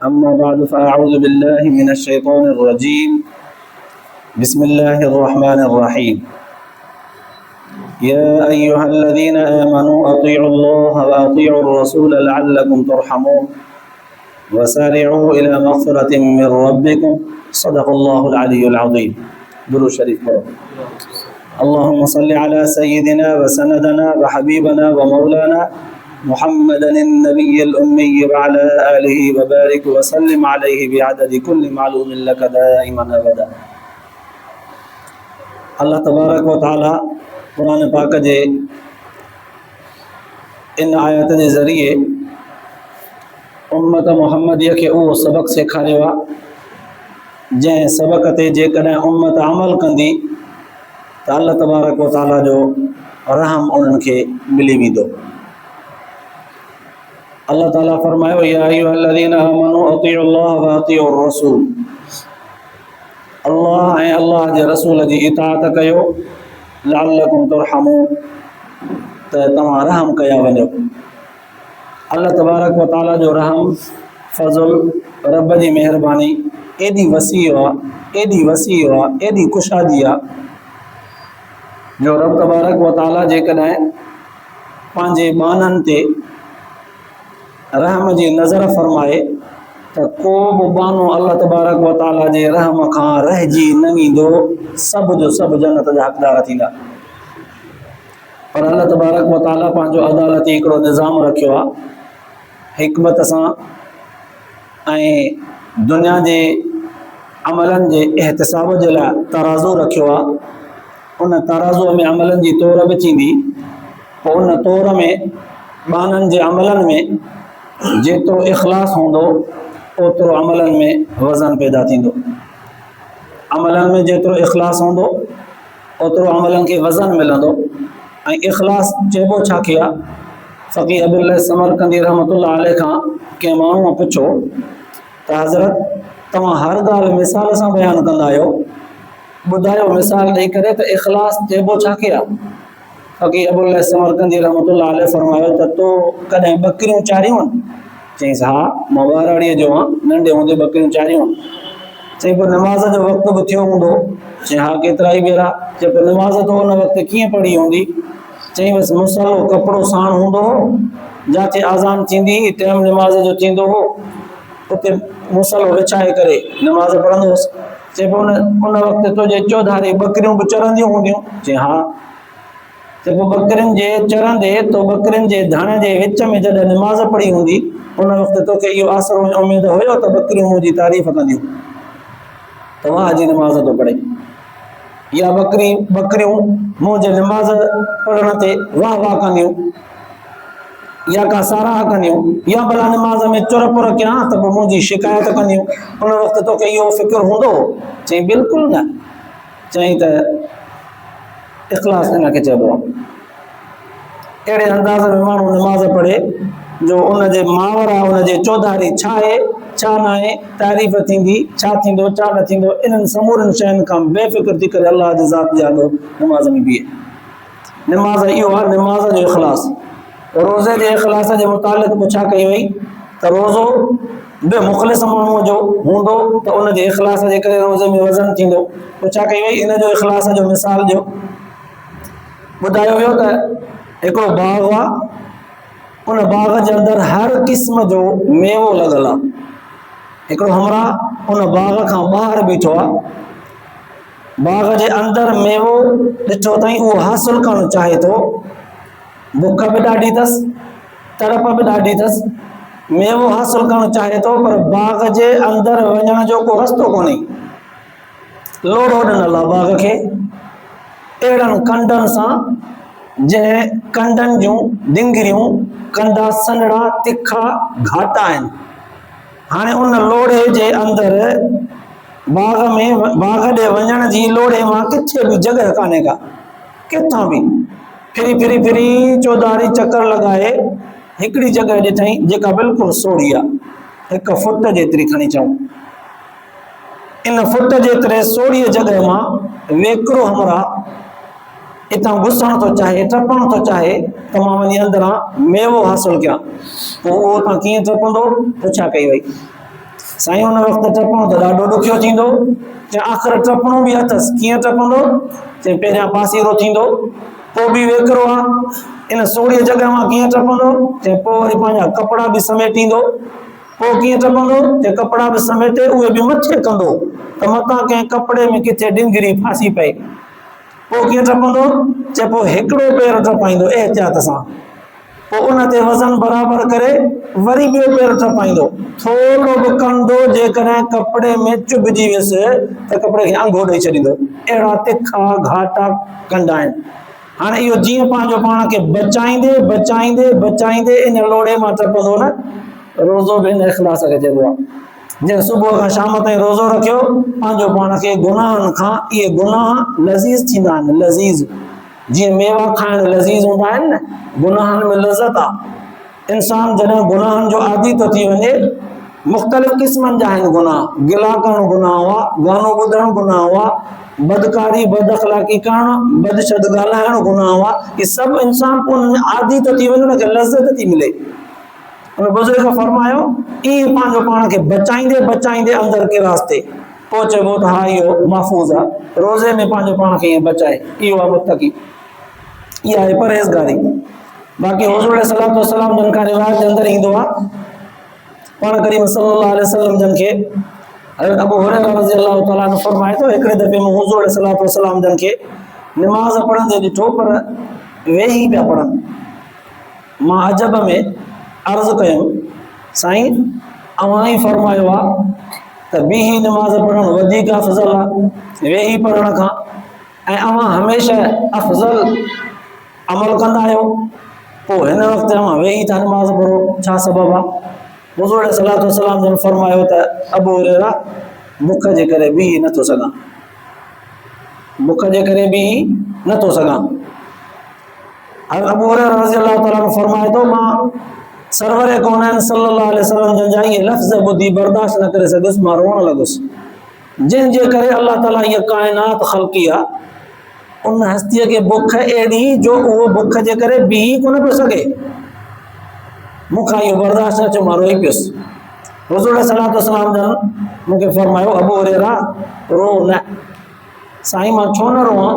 أما بعد فأعوذ بالله من الشيطان الرجيم بسم الله الرحمن الرحيم يا أيها الذين آمنوا أطيعوا الله وأطيعوا الرسول لعلكم ترحمون وسارعوا إلى مغفرة من ربكم صدق الله العلي العظيم. درود شريف پڑھو. اللهم صل على سيدنا وسندنا وحبيبنا ومولانا محمد النبي الأمي وعلى آله وبارك وسلم عليه بعدد كل معلوم لك دائما أبدا. اللہ تبارک و تعالی قرآن پاک جے ان آیات کے ذریعے امت محمدیہ کے وہ سبق سکھاریو आहे जंहिं सबक़ ते जेकॾहिं उम्मत अमल कंदी त अल्लाह तबारक व ताला जो रहम उन्हनि खे मिली वेंदो. अल्लाह ताला फरमायो या अय्युहल्लज़ीना आमनू अतीउल्लाह व अतीउर रसूल. अल्लाह ऐं अल्लाह जे रसूल जी इताअत कयो लअल्लकुम तुरहमून त तव्हां रहम कया वञो. अल्लाह तबारक व ताला जो रहम फज़ल रब जी महिरबानी एॾी वसी आहे एॾी कुशादी आहे जो रब तबारक व ताला जेकॾहिं पंहिंजे बाननि ते रहम जी नज़र फरमाए त को बि बानो अल्लाह तबारक व ताला जे रहम खां रहिजी न वेंदो. सभु जो सभु जन्नत जा हक़दार थींदा. पर अल्लाह तबारक व ताला पंहिंजो अदालती हिकिड़ो निज़ाम रखियो आहे हिकमत सां ऐं दुनिया जे अमलनि जे एहतिसाब जे लाइ तराज़ो रखियो आहे. उन तराज़ो में अमलनि जी तौर बि थींदी. पोइ उन तौर में बाननि जे अमलनि में जेतिरो इख़लास हूंदो ओतिरो अमलनि में वज़न पैदा थींदो. अमलनि में जेतिरो इख़लास हूंदो ओतिरो अमलनि खे वज़न मिलंदो. ऐं इख़लास चइबो छा खे आहे? फ़क़ीह अबुल समरकंदी रहमतुल्लाह अलैह खां कंहिं माण्हूअ पुछो त हज़रत तव्हां हर ॻाल्हि मिसाल सां बयानु कंदा आहियो, ॿुधायो मिसाल ॾेई करे त इख़लास चइबो छा खे आहे? फ़क़ीह अबुल समरकंदी रहमतुल्लाह अलैह फरमायो त तो कॾहिं ॿकरियूं चारियूं आहिनि? चईंसि हा मां ॿारड़ीअ जो आहियां, नंढे हूंदे ॿकरियूं चारियूं आहिनि. चईं पोइ निमाज़ जो वक़्तु बि थियो हूंदो? चईं हा केतिरा ई भेरा. चई पोइ निमाज़ तो उन वक़्तु कीअं पढ़ी हूंदी? चईं बसि मुसलो कपिड़ो साण हूंदो हो, जिते आज़ान थींदी टाइम निमाज़ जो थींदो हो उते मुसलो विछाए करे निमाज़ पढ़ंदो हुउसि. चए पोइ उन वक़्तु तुंहिंजे चौधारी ॿकरियूं बि चरंदियूं हूंदियूं? चई हा. चए पोइ ॿकरियुनि जे चरंदे तो ॿकरियुनि जे धण जे विच में जॾहिं निमाज़ पढ़ी हूंदी उन वक़्तु तोखे इहो आसरो ऐं उमेद हुयो त ॿकरियूं मुंहिंजी तारीफ़ कंदियूं त वाह जी निमाज़ थो पढ़े, या ॿकरियूं मुंहिंजे निमाज़ पढ़ण ते वाह वाह कंदियूं या का साराह कंदियूं, या भला निमाज़ में चुर पुर कयां त पोइ मुंहिंजी शिकायत कंदियूं. उन वक़्तु तोखे इहो फ़िक्र हूंदो? चई बिल्कुलु न. चई त इख़लास इन खे चइबो आहे. अहिड़े अंदाज़ में माण्हू निमाज़ पढ़े जो उनजे मावरा उनजे चौधारी छा आहे छा न आहे, तारीफ़ थींदी, छा थींदो छा न थींदो, इन्हनि समूरनि शयुनि खां बेफ़िक्र थी करे अल्लाह जे ज़ात जे आॻो निमाज़ में बीहे. निमाज़ इहो आहे निमाज़ जो इख़लास. रोज़े जे इख़लास जे मुतालिक़ पुछा कई वई त रोज़ो बि मुख़लिस माण्हूअ जो हूंदो त उनजे इख़लास जे करे रोज़े में वज़न थींदो. पुछा कई वई इन जो इख़लास जो मिसाल ॾियो. ॿुधायो वियो त हिकिड़ो बाग़ आहे, उन बाग़ जे अंदरि हर क़िस्म जो मेवो लॻल आहे. हिकिड़ो हमरा उन बाग़ खां ॿाहिरि बीठो आहे. बाग़ जे अंदरि मेवो ॾिठो अथई, उहो हासिलु करणु चाहे थो. बुख बि ॾाढी अथसि, तड़प बि ॾाढी अथसि, मेवो हासिलु करणु चाहे थो पर बाग़ जे अंदरि वञण जो को रस्तो कोन्हे. लोड़ो ॾिनल आहे बाग़ खे अहिड़नि कंडनि सां जंहिं कंडनि जूं डिंगरियूं कंडा सनड़ा तिखा घाटा आहिनि. हाणे उन लोड़े जे अंदरि बाग़ ॾे वञण जी लोड़े मां किथे बि जॻह कान्हे का, किथां बि फिरी चौधारी चकर लॻाए हिकिड़ी जॻह ॾिठई जेका बिल्कुलु सोढ़ी आहे, 1 फुट जेतिरी खणी चऊं. इन फुट जेतिरे सोढ़ीअ जॻह मां वेकिरो हमरा इतां घुसण थो चाहे, टपण थो चाहे त मां वञी अंदरां मेवो हासिल कयां. पोइ उहो तव्हां कीअं टपंदो? पुछा कई वई. साईं उन वक़्तु टपणो त ॾाढो ॾुखियो थींदो। चई आख़िर टपणो बि अथसि, कीअं टपंदो? चई पहिरियां पासीरो थींदो, पोइ बि वेकिरो आहे, इन सोढ़ीअ जॻह मां कीअं टपंदो? चई पोइ वरी पंहिंजा कपिड़ा बि समेटींदो, पोइ कीअं टपंदो? चई कपिड़ा बि समेटे उहे बि मथे कंदो त मतां कंहिं कपिड़े में किथे डिंगरी फासी पए। पोइ कीअं टपंदो? चई पोइ हिकिड़ो पेर टपाईंदो एहतियात सां, पोइ उन ते वज़न बराबरि करे वरी ॿियो पेर टपाईंदो, थोरो बि कंदो जेकॾहिं कपिड़े में चुभिजी वियुसि त कपिड़े खे अंगो ॾेई छॾींदो। अहिड़ा तिखा घाटा कंदा आहिनि। हाणे इहो जीअं पंहिंजो पाण खे बचाईंदे बचाईंदे बचाईंदे इन लोड़े मां टपंदो न, रोज़ो बि इन इख़लास खे चइबो आहे। जंहिं सुबुह खां शाम ताईं रोज़ो रखियो, पंहिंजो पाण खे गुनाहनि खां, इहे गुनाह लज़ीज़ थींदा आहिनि, लज़ीज़ जीअं मेवा खाइण लज़ीज़ हूंदा आहिनि न, गुनाहनि में लज़त आहे। इंसान जॾहिं गुनाहनि जो आदी थो थी वञे, मुख़्तलिफ़ क़िस्मनि जा आहिनि गुनाह। गिला करणु गुनाह हुआ, गानो ॿुधणु गुनाह हुआ, बदकारी बद अख़लाक़ी करणु, बदशद ॻाल्हाइणु गुनाह हुआ। इहे सभु इंसान पोइ आदी थो थी वञे, हुनखे लज़त थी मिले। उन बुज़ुर्ग फरमायो ईअं पंहिंजो पाण खे बचाईंदे बचाईंदे अंदरि के रास्ते पोइ चइबो त हा इहो महफ़ूज़ आहे, रोज़े में पंहिंजो पाण खे ईअं बचाए, इहो आहे मुत्तक़ी, इहा आहे परहेज़गारी। बाक़ी हुज़ूर सल्लल्लाहु अलैहि वसल्लम जन खां रिवायत जे अंदरि ईंदो आहे, पाण करीम सल्लल्लाहु अलैहि वसल्लम जन खे हज़रत अबू हुरैरा रज़ियल्लाहु तआला अन्हु फरमाए थो, हिकिड़े दफ़े में हुज़ूर सल्लल्लाहु अलैहि वसल्लम जन खे निमाज़ पढ़ंदे ॾिठो, पर वेही पिया पढ़नि। मां अजब में अर्ज़ु कयुमि, साईं अव्हां ई फरमायो आहे त बीही निमाज़ पढ़णु वधीक अफ़ज़ल आहे वेही पढ़ण खां, ऐं अव्हां हमेशह अफ़ज़ल अमल कंदा आहियो, पोइ हिन वक़्तु अव्हां वेही था निमाज़ पढ़ो, छा सबबु आहे? हुज़ूर सल्लल्लाहु अलैहि वसल्लम जन फरमायो त अबू हुरैरा बुख जे करे बीही नथो सघां, बुख जे करे बीही नथो सघां। अबू हुरैरा रज़ियल्लाहु तआला अन्हु फरमाए थो, मां सरवरे कौनैन सल्लल्लाहु अलैहि वसल्लम जन जा इहे लफ़्ज़ ॿुधी बर्दाश्त न करे सघुसि, मां रोअण लॻुसि। जंहिंजे करे अल्लाह ताला इहा काइनात ख़ल्क़ी आहे, उन हस्तीअ खे बुख अहिड़ी जो उहो बुख जे करे बीही कोन पियो सघे, मूंखां इहो बर्दाश्त न थियो, मां रोई पियुसि। हुज़ूर सल्लल्लाहु अलैहि वसल्लम जन मूंखे फरमायो, अबू हुरैरा रो न। साईं मां छो न रोआं?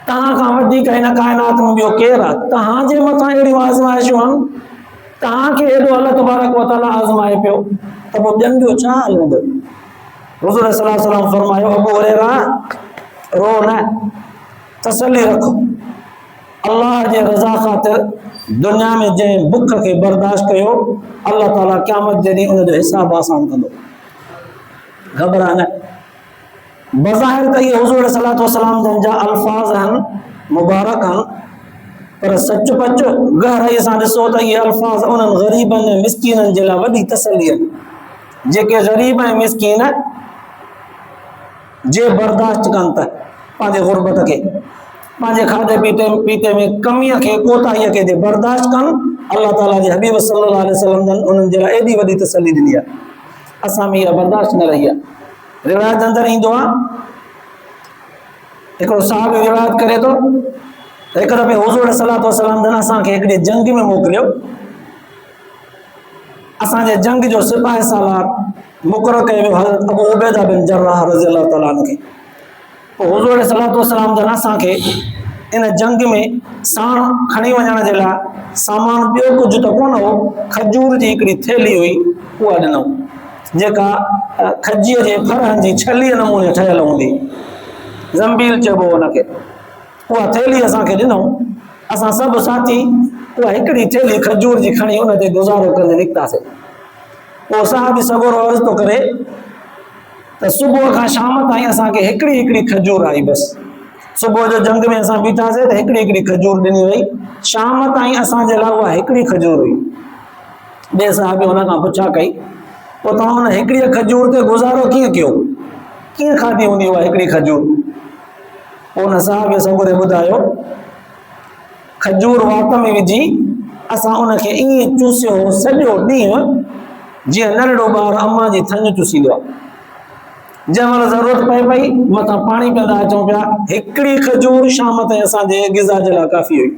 तव्हां खां वधीक हिन काइनात में ॿियो केरु आहे? तव्हांजे मथां अहिड़ियूं आज़माइशूं आहिनि, तव्हांखे हेॾो अल्लाह तबारक व तआला आज़माए पियो, त पोइ ॿियनि जो छा हाल हूंदो? हुज़ूर सल्लल्लाहु अलैहि वसल्लम फरमायो, अबू हुरैरा रो न, तसल्ली रख, अल्लाह जे रज़ा ख़ातिर दुनिया में जंहिं बुख खे बर्दाश्त कयो, अल्लाह ताला क़यामत जे ॾींहुं उनजो हिसाब आसान कंदो, घबरा न। बज़ाहिर त इहे हुज़ूर सल्लल्लाहु अलैहि वसल्लम जन जा अल्फाज़ आहिनि, मुबारक आहिनि, पर सच पच गहराईअ सां ॾिसो त इहे अल्फाज़ उन्हनि ग़रीबनि ऐं मिसकीननि जे लाइ वॾी तसल्ली आहिनि, जेके ग़रीब ऐं मिसकीन जे बर्दाश्त कनि था पंहिंजे ग़ुरबत खे, पंहिंजे खाधे पीते में कमीअ खे, कोताहीअ खे जे बर्दाश्त कनि, अल्लाह ताला जे हबीब सल्लल्लाहु अलैहि वसल्लम जन उन्हनि जे लाइ एॾी वॾी तसल्ली ॾिनी आहे। असां में इहा बर्दाश्त न रही आहे। रिवायत अंदरि ईंदो आहे, हिकिड़ो साहिब रिवायत करे थो, हिकु दफ़े हुज़ूर सल्लल्लाहु अलैहि वसल्लम जन असांखे हिकिड़ी जंग में मोकिलियो, असांजे जंग जो सिपाही सालार मुक़ररु कयो वियो हज़रत अबू उबैदा बिन जर्राह रज़ियल्लाहु तआला अन्हु खे। पोइ हुज़ूर सल्लल्लाहु अलैहि वसल्लम जन असांखे इन जंग में साण खणी वञण जे लाइ सामान ॿियो कुझु त कोन हो, खजूर जी हिकिड़ी थैली हुई, उहा ॾिनऊं, जेका खजीअ जे फरहनि जी छलीअ नमूने ठहियल हूंदी, ज़ंबील चइबो हुनखे। उहा थैली असांखे ॾिनऊं, असां सभु साथी उहा हिकिड़ी थैली खजूर जी खणी उन ते गुज़ारो करे निकितासीं। पोइ साहिब सगोरो अर्ज़ु थो करे त सुबुह खां शाम ताईं असांखे हिकिड़ी हिकिड़ी खजूर आई, बसि सुबुह जो जंग में असां बीठासीं त हिकिड़ी हिकिड़ी खजूर ॾिनी वई, शाम ताईं असांजे लाइ उहा हिकिड़ी खजूर हुई। ॿिए साहिब हुन खां पुछा कई, पोइ तव्हां हुन हिकिड़ीअ खजूर ते गुज़ारो कीअं कयो, कीअं खाधी हूंदी उहा हिकिड़ी खजूर? पोइ हुन साहिब सगोरे ॿुधायो, खजूर वात में विझी असां उनखे ईअं चूसियो सॼो ॾींहुं, जीअं नंढड़ो ॿारु अम्मा जी थञ चूसींदो आहे। जंहिं महिल ज़रूरत पए पई मथां पाणी पीअंदा अचूं पिया, हिकिड़ी खजूर शाम ताईं असांजे ग़िज़ा जे लाइ काफ़ी हुई।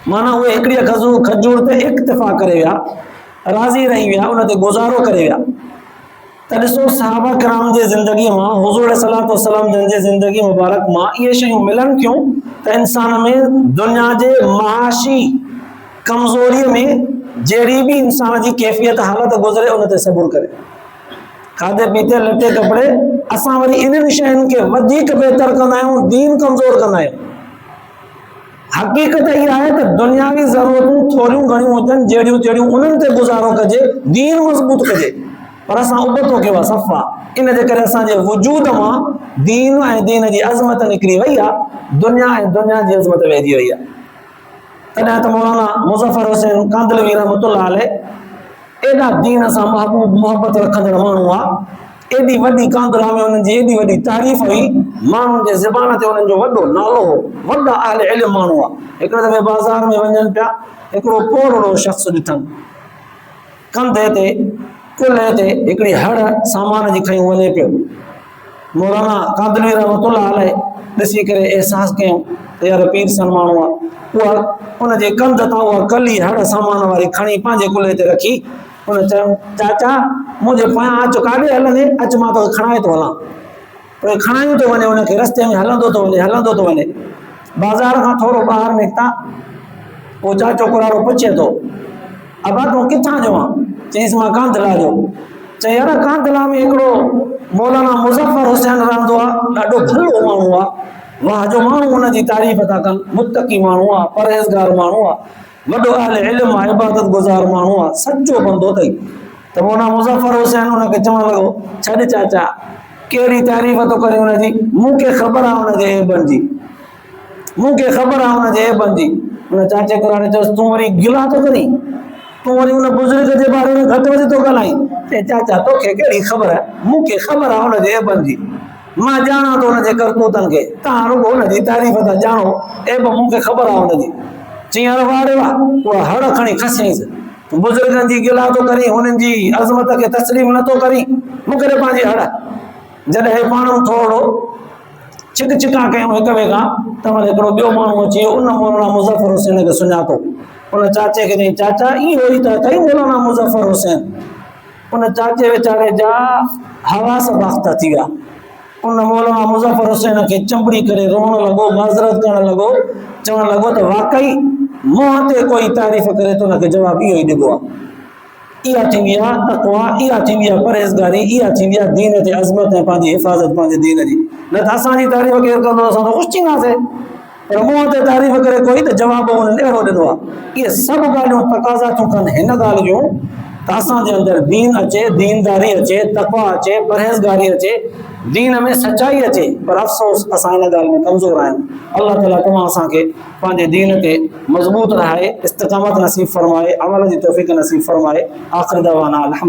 माना उहे हिकिड़ी खजूर ते इक्तिफ़ा करे विया राज़ी रही विया, उन ते गुज़ारो करे विया। त ॾिसो सहाबा किराम जे ज़िंदगी मां हुज़ूर सल्लल्लाहु अलैहि वसल्लम जन जे ज़िंदगी मुबारक मां इहे शयूं मिलनि थियूं त इंसान में दुनिया जे माशी कमज़ोरीअ में जहिड़ी बि इंसान जी कैफ़ियत हालत गुज़रे उन ते सबुर करे। खाधे पीते लटे कपिड़े असां वरी इन्हनि शयुनि खे वधीक बहितर कंदा आहियूं, दीन कमज़ोर कंदा आहियूं। हक़ीक़त इहा आहे त दुनियावी ज़रूरतूं थोरियूं घणियूं हुजनि, जहिड़ियूं जहिड़ियूं उन्हनि ते गुज़ारो कजे, दीन मज़बूत कजे, पर असां उबतो कयो आहे सफ़ा। इन जे करे असांजे वजूद मां दीन ऐं दीन जी अज़मत निकिरी वई आहे, दुनिया ऐं दुनिया जी अज़मत वहिजी वई आहे। तॾहिं त मौलाना मुज़फ़र हुसैन कांदलवी रहमतुल्लाह अलैह एॾा दीन सां महबूब मोहबत रखंदड़ माण्हू आहे। एॾी वॾी कांदला में उन्हनि जी एॾी वॾी तारीफ़ हुई, माण्हुनि जे ज़बान ते उन्हनि जो वॾो नालो हो, वॾा आले इल्म माण्हू आहे। हिकिड़े दफ़े बाज़ार में वञनि पिया, हिकिड़ो पोड़ो शख़्स ॾिठनि, कंधे ते कुल्हे ते हिकिड़ी हड़ सामान जी खई वञे पियो। मौलाना कांदलवी रहमतुल्लाह अलैह ॾिसी करे एहसास कयूं त यार पीर सन माण्हू आहे। उहा उनजे कंध तां उहा कली हड़ सामान वारी खणी पंहिंजे कुल्हे ते रखी, उन चयो चाचा मुंहिंजे पोयां अच, काॾे हलंदे, अच मां तोखे खणाए थो हलां। पर खणायूं थो वञे, उनखे रस्ते में हलंदो थो वञे, हलंदो थो वञे। बाज़ार खां थोरो ॿाहिरि निकिता, पोइ चाचो कुराड़ो पुछे थो, अबा तूं किथां जो आहे? चईंसि मां कांदला जो। चई यार कांदला में हिकिड़ो मौलाना मुज़फ़र हुसैन रहंदो आहे, ॾाढो भलो माण्हू आहे, वाह जो माण्हू हुनजी तारीफ़ था कनि, मुतक़ी माण्हू आहे, परहेज़गार माण्हू आहे, वॾो आले इल्म आहे, इबादत गुज़ार माण्हू आहे, सचो बंदो अथई। त मौलाना मुज़फ़र हुसैन हुनखे चवणु लॻो, छॾ चाचा, कहिड़ी तारीफ़ थो करे हुनजी, मूंखे ख़बर आहे हुनजे ऐबनि जी, मूंखे ख़बर आहे हुनजे ऐबनि जी। हुन चाचे कुराड़े चयोसि तूं वरी गिला थो करीं, तूं वरी हुन बुज़ुर्ग जे बारे में घटि वधि थो ॻाल्हाईं। चई चाचा तोखे कहिड़ी ख़बर आहे, मूंखे ख़बर आहे हुनजे ऐबनि जी, मां ॼाणा थो हुनजे करतूतनि खे, तव्हां रुॻो हुनजी तारीफ़ था ॼाणो, ऐब मूंखे ख़बर आहे हुनजी। चई अरे वाह रे वाह, उहा हड़ खणी खसियईंसि, बुज़ुर्गनि जी गिला थो करीं, हुननि जी अज़मत खे तस्लीम नथो करीं, मूंखे ॾे पंहिंजी हड़। जॾहिं पाण थोरो छिक छिका कयूं हिक ॿिए खां, त हिकिड़ो ॿियो माण्हू अची वियो, उन मौलाना मुज़फ़र हुसैन खे सुञातो। उन चाचे खे चई चाचा इहो ई त अथई मौलाना मुज़फ़र हुसैन। उन चाचे वीचारे जा हवास बाख़्त थी विया। उन मौलाना मुज़फ़र हुसैन खे चंबड़ी करे रोअण लॻो, माज़रत करणु लॻो, चवणु लॻो त वाक़ई मुंहं ते कोई तारीफ़ करे त हुनखे जवाबु इहो ई ॾिबो आहे। इहा थींदी आहे तक़वा, इहा थींदी आहे परहेज़गारी, इहा थींदी आहे दीन ते अज़मत ऐं पंहिंजी हिफ़ाज़त पंहिंजे दीन जी। न त असांजी तारीफ़ केरु कंदो असां त ख़ुशि थींदासीं, पर मुंहं ते तारीफ़ करे कोई त जवाबु उन्हनि अहिड़ो ॾिनो आहे। इहे सभु ॻाल्हियूं तक़ाज़ा थियूं कनि हिन ॻाल्हि जूं त असांजे अंदरि दीन अचे, दीनदारी अचे, तक़वा अचे, परहेज़गारी अचे, दीन में सचाई अचे। पर अफ़सोस असां हिन ॻाल्हि में कमज़ोर आहियूं। अल्लाह ताला तव्हां असांखे पंहिंजे दीन ते मज़बूत रहाए, इस्तिक़ामत नसीब फरमाए, अमल जी तौफ़ीक़ नसीब फरमाए। आख़िर दवाना अल्हम्दुलिल्लाह।